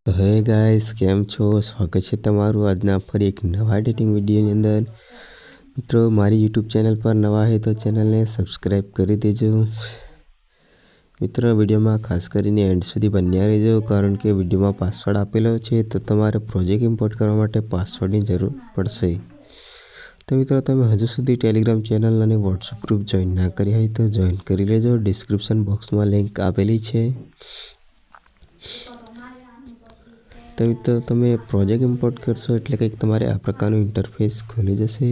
તો હે ગાઈસ, કેમ છો? સ્વાગત છે તમારું આજના ફરી એક નવા એડિટિંગ વિડીયોની અંદર. મિત્રો, મારી યુટ્યુબ ચેનલ પર નવા હે તો ચેનલને સબસ્ક્રાઈબ કરી દેજો. મિત્રો, વિડીયોમાં ખાસ કરીને એન્ડ સુધી બન્યા રહેજો, કારણ કે વિડીયોમાં પાસવર્ડ આપેલો છે તો તમારે પ્રોજેક્ટ ઇમ્પોર્ટ કરવા માટે પાસવર્ડની જરૂર પડશે. તો મિત્રો, તમે હજુ સુધી ટેલિગ્રામ ચેનલ અને વોટ્સઅપ ગ્રુપ જોઈન ના કરી હોય તો જોઈન કરી લેજો. ડિસ્ક્રિપ્શન બોક્સમાં લિંક આપેલી છે. તો મિત્રો, તમે પ્રોજેક્ટ ઇમ્પોર્ટ કરશો એટલે કંઈક તમારે આ પ્રકારનું ઇન્ટરફેસ ખુલી જશે.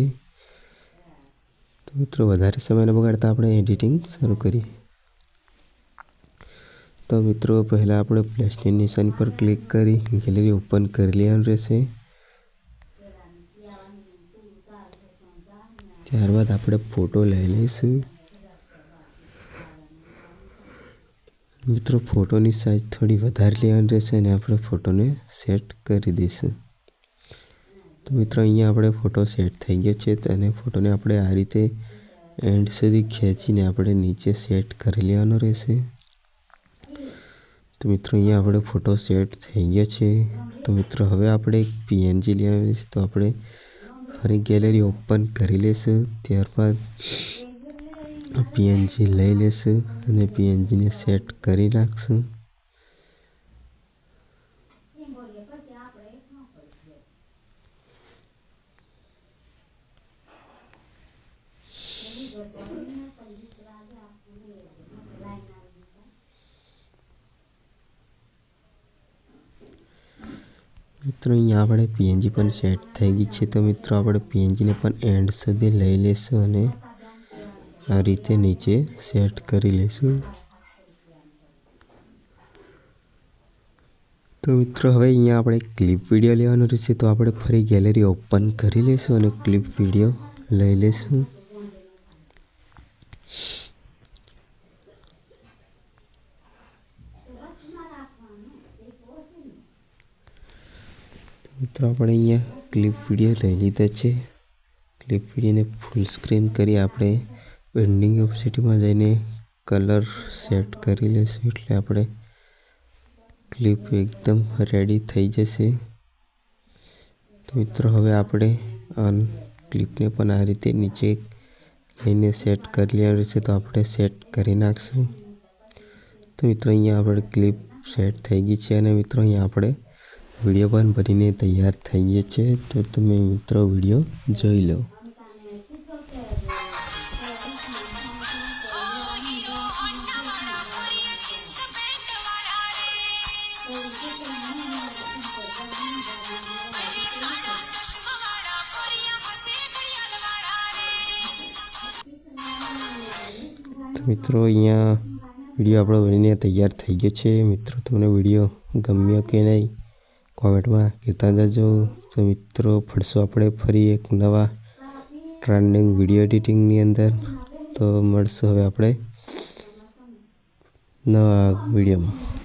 તો મિત્રો, વધારે સમય ન બગાડતા આપણે એડિટિંગ શરૂ કરીએ. તો મિત્રો, પહેલાં આપણે પ્લસની નિશાન પર ક્લિક કરી ગેલેરી ઓપન કરી લેવાનું રહેશે. ત્યારબાદ આપણે ફોટો લઈ લઈશું. મિત્રો, ફોટોની સાઇઝ થોડી વધારે લેવાની રહેશે અને આપણે ફોટોને સેટ કરી દઈશું. તો મિત્રો, અહીંયા આપણે ફોટો સેટ થઈ ગયો છે અને ફોટોને આપણે આ રીતે એન્ડ સુધી ખેંચીને આપણે નીચે સેટ કરી લેવાનો રહેશે. તો મિત્રો, અહીંયા આપણે ફોટો સેટ થઈ ગયો છે. તો મિત્રો, હવે આપણે એક પીએનજી લેવાનું રહેશે. તો આપણે ફરી ગેલેરી ઓપન કરી લઈશું. ત્યારબાદ પીએનજી લઈ લેશું અને પીએનજીને સેટ કરી નાખશું. મિત્રો, અહીંયા આપણે પીએનજી પણ સેટ થઈ ગઈ છે. તો મિત્રો, આપણે પીએનજીને પણ એન્ડ સુધી લઈ લઈશું અને આ રીતે નીચે સેટ કરી લઈશું. તો મિત્રો, હવે અહીંયા આપણે ક્લિપ વિડીયો લેવાનો રહેશે. તો આપણે ફરી ગેલેરી ઓપન કરી લઈશું અને ક્લિપ વિડીયો લઈ લઈશું. મિત્રો, આપણે અહીંયા ક્લિપ વિડીયો લઈ લીધા છે. ક્લિપ વિડીયોને ફૂલ સ્ક્રીન કરી આપણે બેન્ડિંગ ઓપ્શનમાં જઈને કલર સેટ કરી લઈશું. એટલે આપણે ક્લિપ એકદમ રેડી થઈ જશે. તો મિત્રો, હવે આપણે ક્લિપને પણ આ રીતે નીચે લઈને સેટ કરી લેવાનું રહેશે. તો આપણે સેટ કરી નાખશું. તો મિત્રો, અહીંયા આપણે ક્લિપ સેટ થઈ ગઈ છે અને મિત્રો, અહીંયા આપણે વિડીયો પણ બનીને તૈયાર થઈ ગયો છે. તો તમે મિત્રો વિડીયો જોઈ લો. તો મિત્રો, અહીંયા વિડીયો આપણો બનીને તૈયાર થઈ ગયો છે. મિત્રો, તમને વિડીયો ગમ્યો કે નહીં કોમેન્ટમાં કહેતા જજો. તો મિત્રો, ફરશું આપણે ફરી એક નવા ટ્રેન્ડિંગ વિડીયો એડિટિંગની અંદર. તો મળશું હવે આપણે નવા વિડીયોમાં.